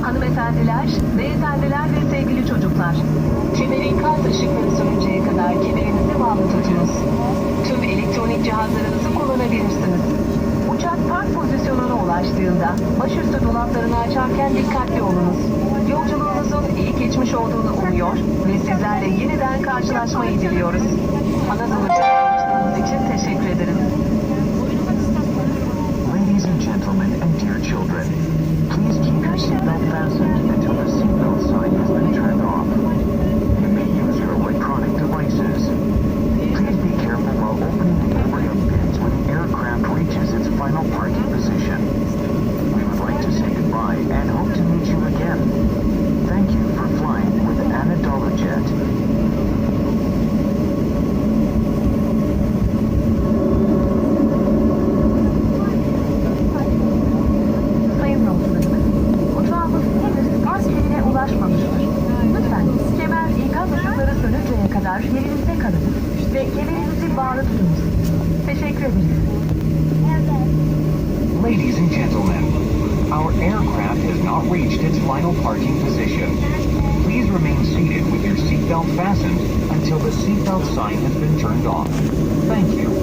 Hanımefendiler, beyefendiler ve sevgili çocuklar. Kemer ikaz ışıkları sönünceye kadar kemerinizi bağlı tutunuz. Tüm elektronik cihazlarınızı kullanabilirsiniz. Uçak park pozisyonuna ulaştığında başüstü dolaplarını açarken dikkatli olunuz. Yolculuğunuzun iyi geçmiş olduğunu umuyor ve sizlerle yeniden karşılaşmayı diliyoruz. Anadolu'da yolculuğunuz için teşekkür ederim. Ladies and gentlemen and dear children, please keep your seatbelt fastened until the seatbelt sign has been turned off. You may use your electronic devices. Please be careful while opening the overhead bins when the aircraft reaches its final parking position. We would like to say goodbye and hope to meet you again. Thank you for flying with Anadolu Jet. bağlı tutunuz. Teşekkür ederiz. Ladies and gentlemen, our aircraft has not reached its final parking position. Please remain seated with your seatbelt fastened until the seatbelt sign has been turned off. Thank you.